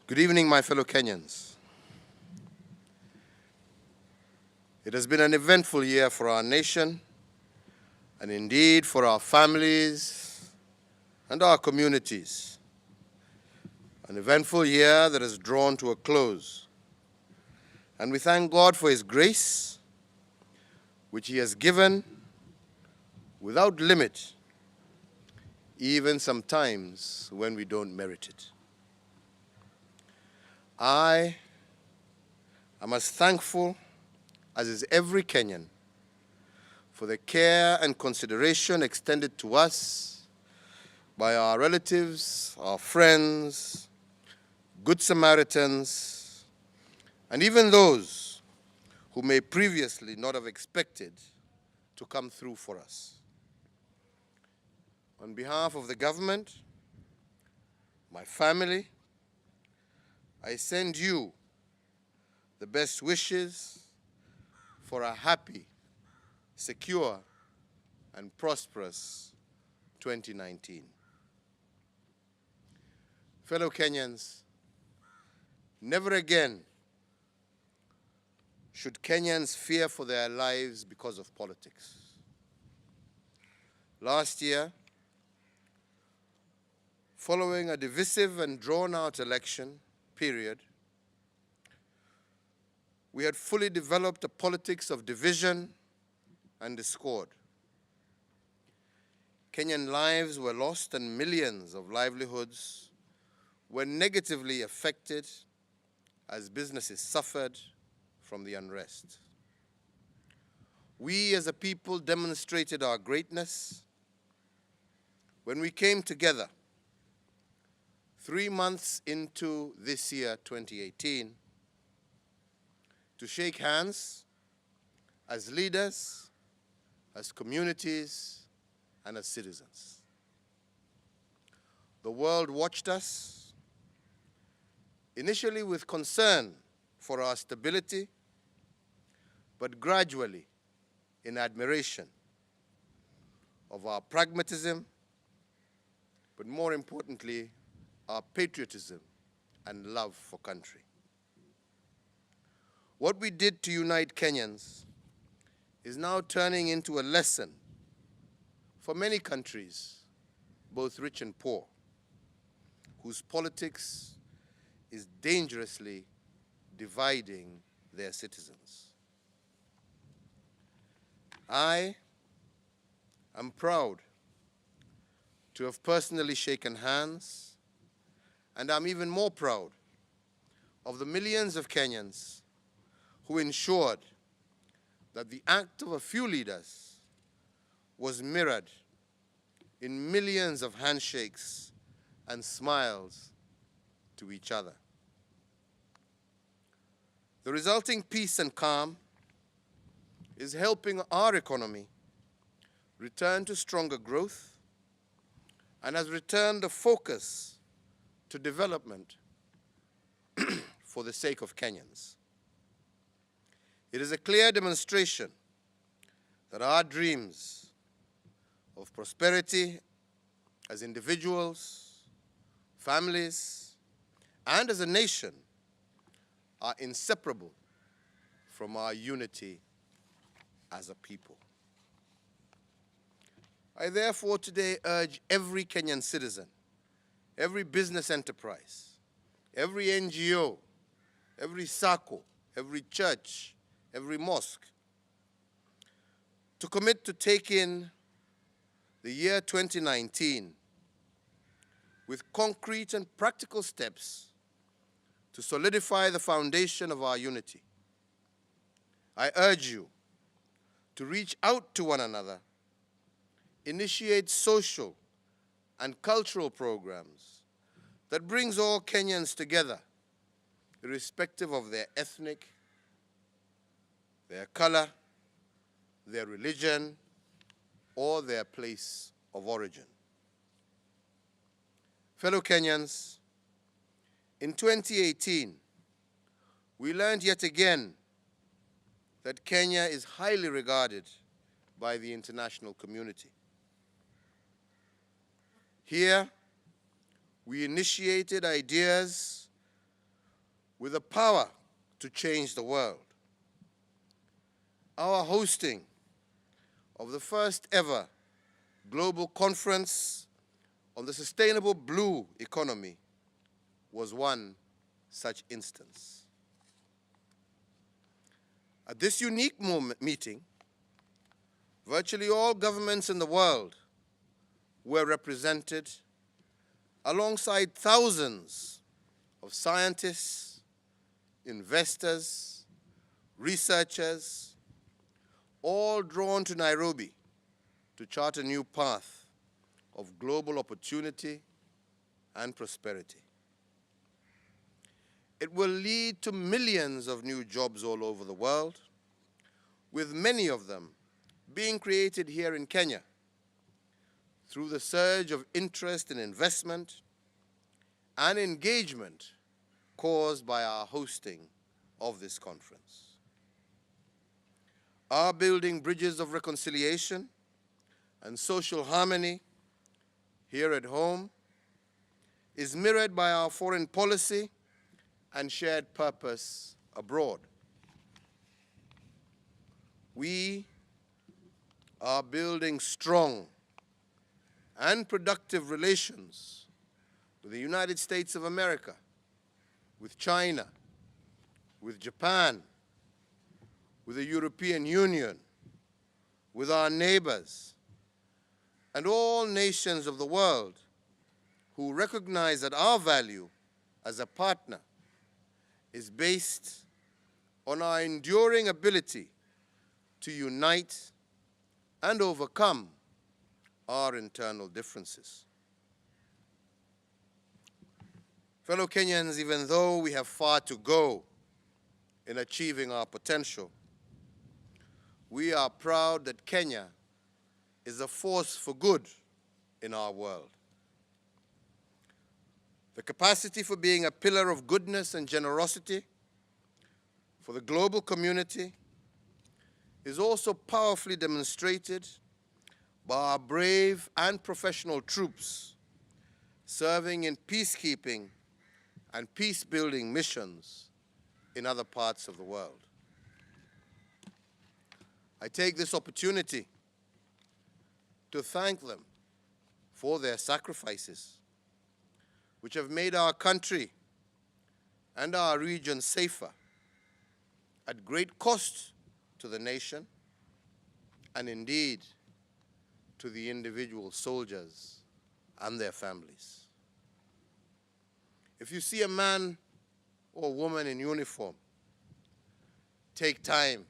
Good evening, my fellow Kenyans. It has been an eventful year for our nation, and indeed for our families and our communities. An eventful year that has drawn to a close. And we thank God for His grace, which He has given without limit, even sometimes when we don't merit it. I am as thankful as is every Kenyan for the care and consideration extended to us by our relatives, our friends, good Samaritans, and even those who may previously not have expected to come through for us. On behalf of the government, my family, I send you the best wishes for a happy, secure, and prosperous 2019. Fellow Kenyans, never again should Kenyans fear for their lives because of politics. Last year, following a divisive and drawn-out election period, we had fully developed a politics of division and discord. Kenyan lives were lost and millions of livelihoods were negatively affected as businesses suffered from the unrest. We as a people demonstrated our greatness when we came together 3 months into this year, 2018, to shake hands as leaders, as communities, and as citizens. The world watched us, initially with concern for our stability, but gradually in admiration of our pragmatism, but more importantly, our patriotism and love for country. What we did to unite Kenyans is now turning into a lesson for many countries, both rich and poor, whose politics is dangerously dividing their citizens. I am proud to have personally shaken hands, and I'm even more proud of the millions of Kenyans who ensured that the act of a few leaders was mirrored in millions of handshakes and smiles to each other. The resulting peace and calm is helping our economy return to stronger growth and has returned the focus to development for the sake of Kenyans. It is a clear demonstration that our dreams of prosperity as individuals, families, and as a nation are inseparable from our unity as a people. I therefore today urge every Kenyan citizen, every business enterprise, every NGO, every SACCO, every church, every mosque, to commit to take in the year 2019 with concrete and practical steps to solidify the foundation of our unity. I urge you to reach out to one another, initiate social and cultural programs that brings all Kenyans together, irrespective of their ethnic, their color, their religion, or their place of origin. Fellow Kenyans, in 2018, we learned yet again that Kenya is highly regarded by the international community. Here, we initiated ideas with the power to change the world. Our hosting of the first ever global conference on the sustainable blue economy was one such instance. At this unique meeting, virtually all governments in the world were represented alongside thousands of scientists, investors, researchers, all drawn to Nairobi to chart a new path of global opportunity and prosperity. It will lead to millions of new jobs all over the world, with many of them being created here in Kenya through the surge of interest and investment and engagement caused by our hosting of this conference. Our building bridges of reconciliation and social harmony here at home is mirrored by our foreign policy and shared purpose abroad. We are building strong and productive relations with the United States of America, with China, with Japan, with the European Union, with our neighbors, and all nations of the world who recognize that our value as a partner is based on our enduring ability to unite and overcome our internal differences. Fellow Kenyans, even though we have far to go in achieving our potential, we are proud that Kenya is a force for good in our world. The capacity for being a pillar of goodness and generosity for the global community is also powerfully demonstrated by our brave and professional troops serving in peacekeeping and peace-building missions in other parts of the world. I take this opportunity to thank them for their sacrifices, which have made our country and our region safer at great cost to the nation and indeed to the individual soldiers and their families. If you see a man or woman in uniform, take time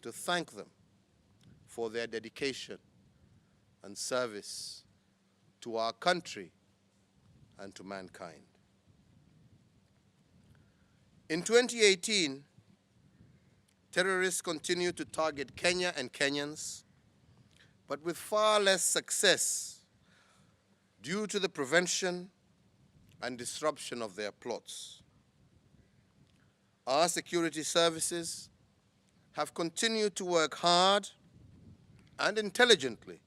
to thank them for their dedication and service to our country and to mankind. In 2018, terrorists continued to target Kenya and Kenyans, but with far less success due to the prevention and disruption of their plots. Our security services have continued to work hard and intelligently,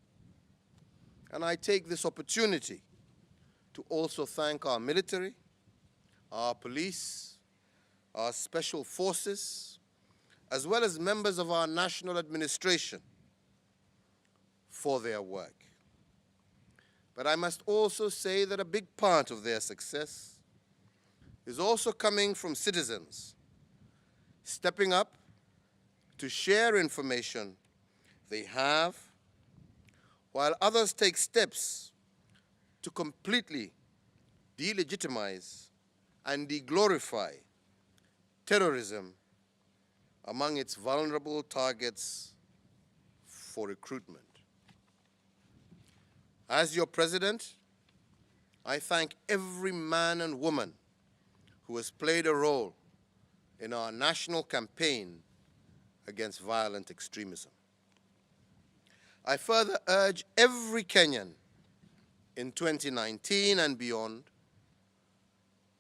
and I take this opportunity to also thank our military, our police, our special forces, as well as members of our national administration for their work. But I must also say that a big part of their success is also coming from citizens stepping up to share information they have, while others take steps to completely delegitimize and deglorify terrorism among its vulnerable targets for recruitment. As your president, I thank every man and woman who has played a role in our national campaign against violent extremism. I further urge every Kenyan in 2019 and beyond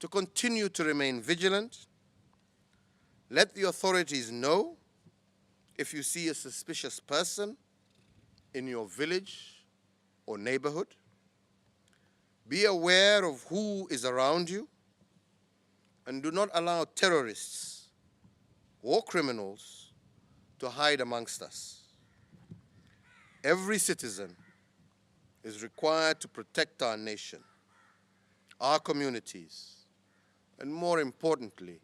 to continue to remain vigilant. Let the authorities know if you see a suspicious person in your village or neighborhood. Be aware of who is around you and do not allow terrorists or criminals to hide amongst us. Every citizen is required to protect our nation, our communities, and more importantly,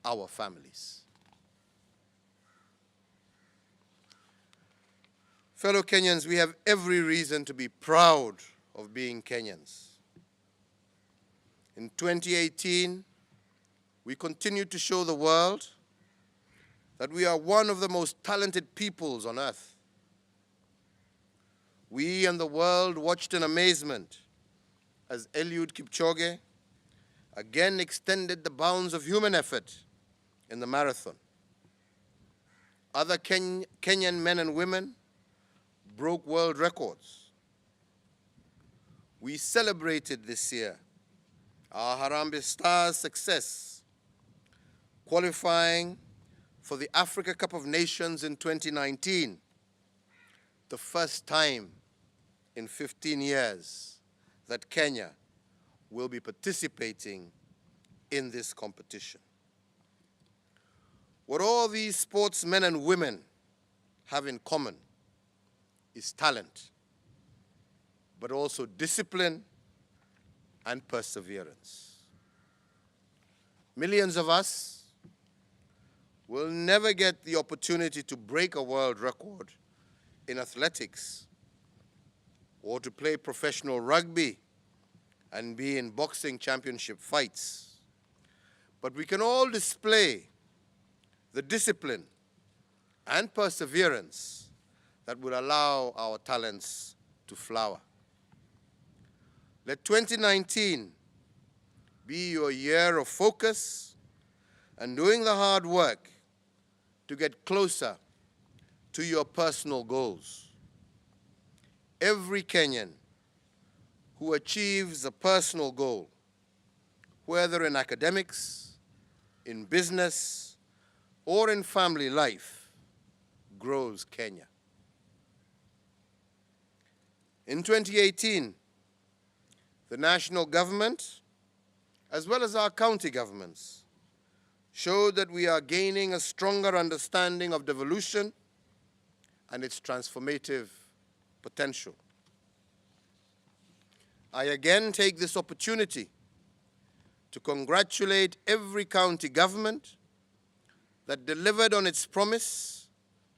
our families. Fellow Kenyans, we have every reason to be proud of being Kenyans. In 2018, we continued to show the world that we are one of the most talented peoples on earth. We and the world watched in amazement as Eliud Kipchoge again extended the bounds of human effort in the marathon. Other Kenyan men and women broke world records. We celebrated this year our Harambee Stars' success, qualifying for the Africa Cup of Nations in 2019, the first time in 15 years that Kenya will be participating in this competition. What all these sportsmen and women have in common is talent, but also discipline and perseverance. Millions of us will never get the opportunity to break a world record in athletics or to play professional rugby and be in boxing championship fights. But we can all display the discipline and perseverance that will allow our talents to flower. Let 2019 be your year of focus and doing the hard work to get closer to your personal goals. Every Kenyan who achieves a personal goal, whether in academics, in business, or in family life, grows Kenya. In 2018, the national government, as well as our county governments, showed that we are gaining a stronger understanding of devolution and its transformative potential. I again take this opportunity to congratulate every county government that delivered on its promise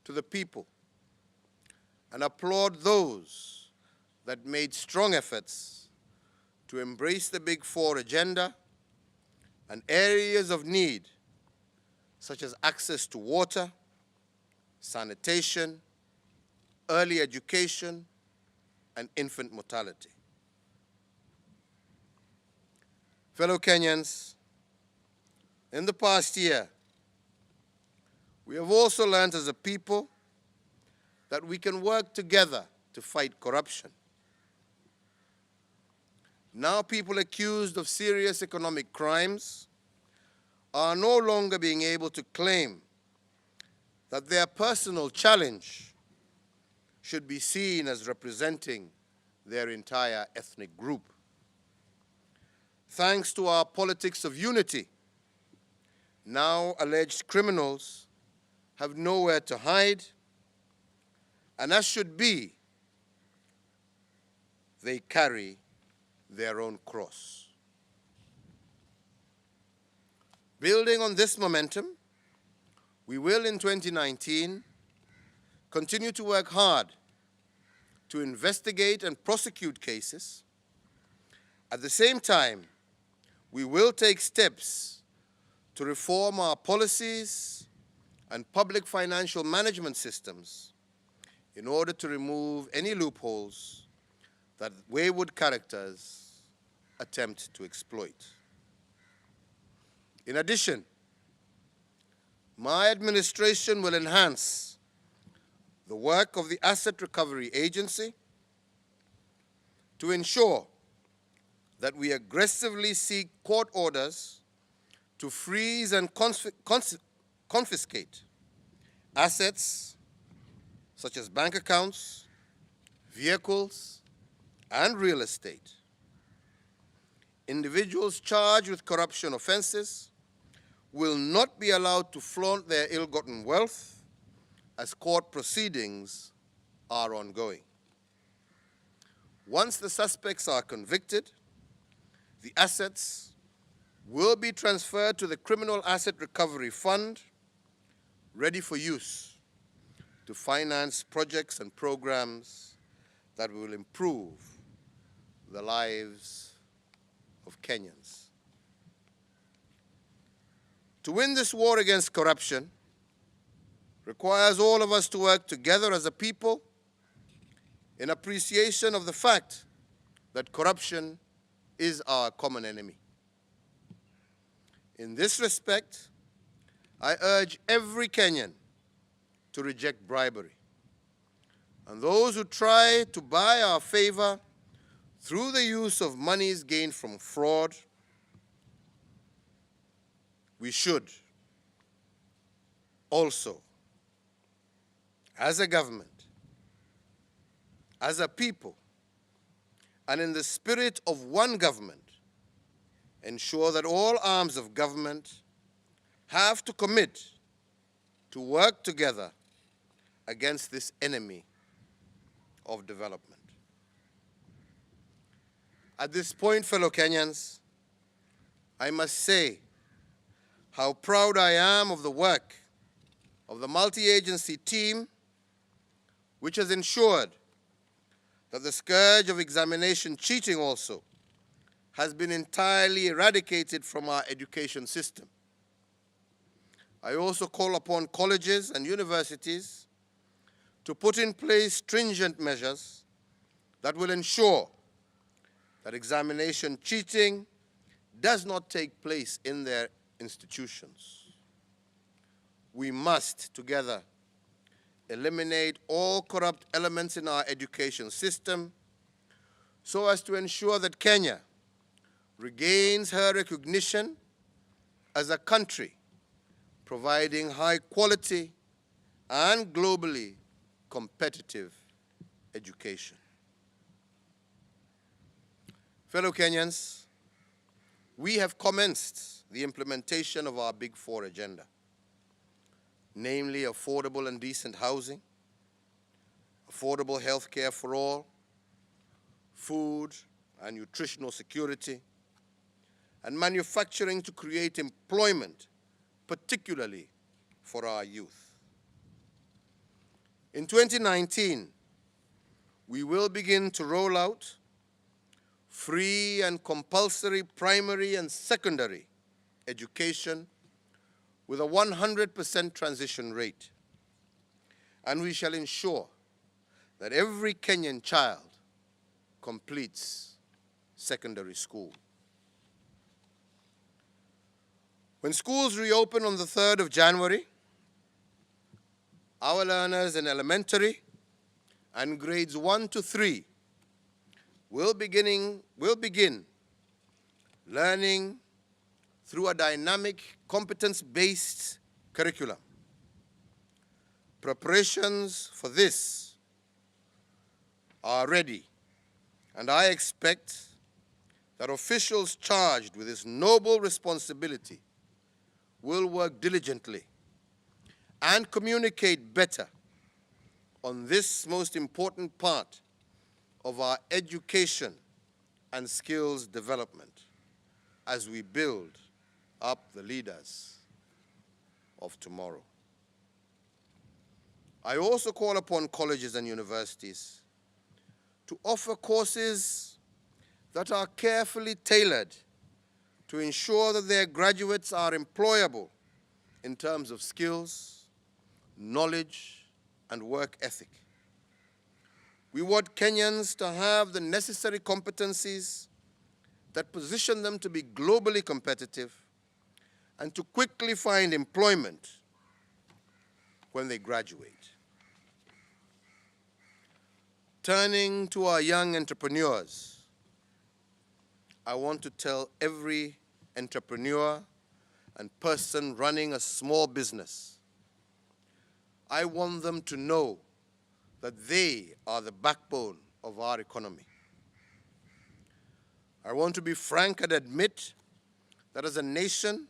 to the people and applaud those that made strong efforts to embrace the Big Four agenda and areas of need such as access to water, sanitation, early education, and infant mortality. Fellow Kenyans, in the past year, we have also learned as a people that we can work together to fight corruption. Now people accused of serious economic crimes are no longer being able to claim that their personal challenge should be seen as representing their entire ethnic group. Thanks to our politics of unity, now alleged criminals have nowhere to hide, and as should be, they carry their own cross. Building on this momentum, we will in 2019 continue to work hard to investigate and prosecute cases. At the same time, we will take steps to reform our policies and public financial management systems in order to remove any loopholes that wayward characters attempt to exploit. In addition, my administration will enhance the work of the Asset Recovery Agency to ensure that we aggressively seek court orders to freeze and confiscate assets such as bank accounts, vehicles, and real estate. Individuals charged with corruption offenses will not be allowed to flaunt their ill-gotten wealth as court proceedings are ongoing. Once the suspects are convicted, the assets will be transferred to the Criminal Asset Recovery Fund, ready for use to finance projects and programs that will improve the lives of Kenyans. To win this war against corruption requires all of us to work together as a people in appreciation of the fact that corruption is our common enemy. In this respect, I urge every Kenyan to reject bribery. And those who try to buy our favor through the use of monies gained from fraud, we should also, as a government, as a people, and in the spirit of one government, ensure that all arms of government have to commit to work together against this enemy of development. At this point, fellow Kenyans, I must say how proud I am of the work of the multi-agency team, which has ensured that the scourge of examination cheating also has been entirely eradicated from our education system. I also call upon colleges and universities to put in place stringent measures that will ensure that examination cheating does not take place in their institutions. We must together eliminate all corrupt elements in our education system so as to ensure that Kenya regains her recognition as a country providing high quality and globally competitive education. Fellow Kenyans, we have commenced the implementation of our Big Four agenda, namely affordable and decent housing, affordable health care for all, food and nutritional security, and manufacturing to create employment, particularly for our youth. In 2019, we will begin to roll out free and compulsory primary and secondary education with a 100% transition rate. And we shall ensure that every Kenyan child completes secondary school. When schools reopen on the 3rd of January, our learners in elementary and grades 1 to 3 will begin learning through a dynamic, competence-based curriculum. Preparations for this are ready, and I expect that officials charged with this noble responsibility will work diligently and communicate better on this most important part of our education and skills development as we build up the leaders of tomorrow. I also call upon colleges and universities to offer courses that are carefully tailored to ensure that their graduates are employable in terms of skills, knowledge, and work ethic. We want Kenyans to have the necessary competencies that position them to be globally competitive and to quickly find employment when they graduate. Turning to our young entrepreneurs, I want to tell every entrepreneur and person running a small business, I want them to know that they are the backbone of our economy. I want to be frank and admit that as a nation,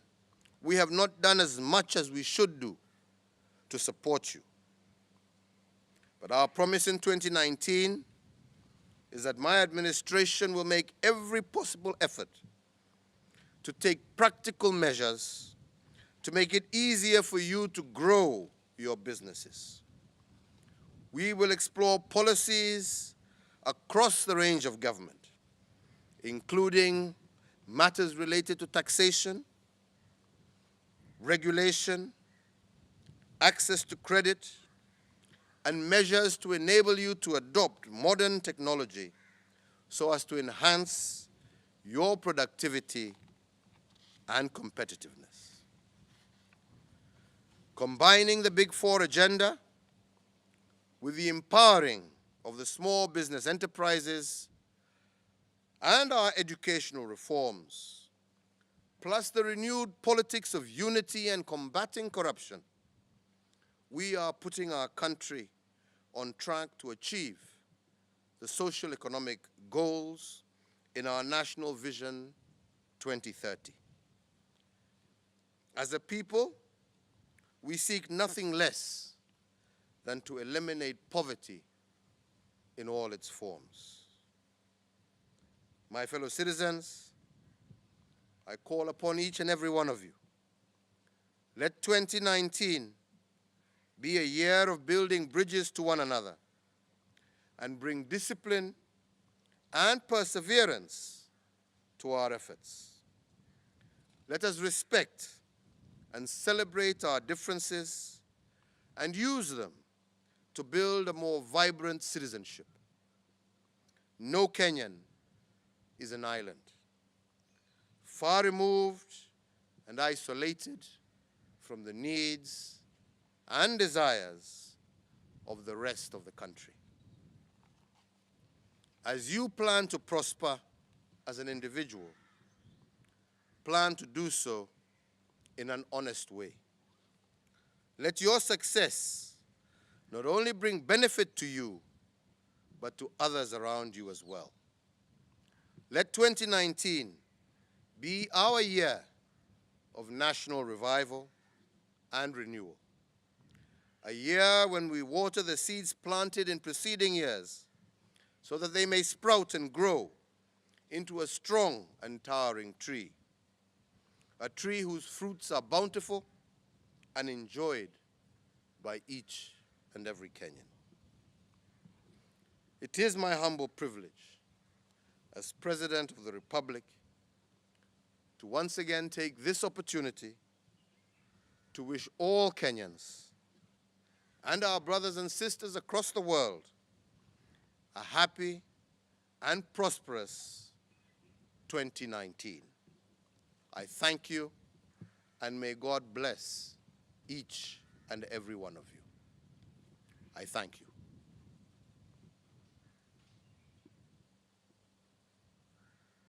we have not done as much as we should do to support you. But our promise in 2019 is that my administration will make every possible effort to take practical measures to make it easier for you to grow your businesses. We will explore policies across the range of government, including matters related to taxation, regulation, access to credit, and measures to enable you to adopt modern technology so as to enhance your productivity and competitiveness. Combining the Big Four agenda with the empowering of the small business enterprises and our educational reforms, plus the renewed politics of unity and combating corruption, we are putting our country on track to achieve the social economic goals in our National Vision 2030. As a people, we seek nothing less than to eliminate poverty in all its forms. My fellow citizens, I call upon each and every one of you. Let 2019 be a year of building bridges to one another and bring discipline and perseverance to our efforts. Let us respect and celebrate our differences and use them to build a more vibrant citizenship. No Kenyan is an island, far removed and isolated from the needs and desires of the rest of the country. As you plan to prosper as an individual, plan to do so in an honest way. Let your success not only bring benefit to you, but to others around you as well. Let 2019 be our year of national revival and renewal. A year when we water the seeds planted in preceding years so that they may sprout and grow into a strong and towering tree. A tree whose fruits are bountiful and enjoyed by each and every Kenyan. It is my humble privilege as President of the Republic to once again take this opportunity to wish all Kenyans and our brothers and sisters across the world a happy and prosperous 2019. I thank you, and may God bless each and every one of you. I thank you.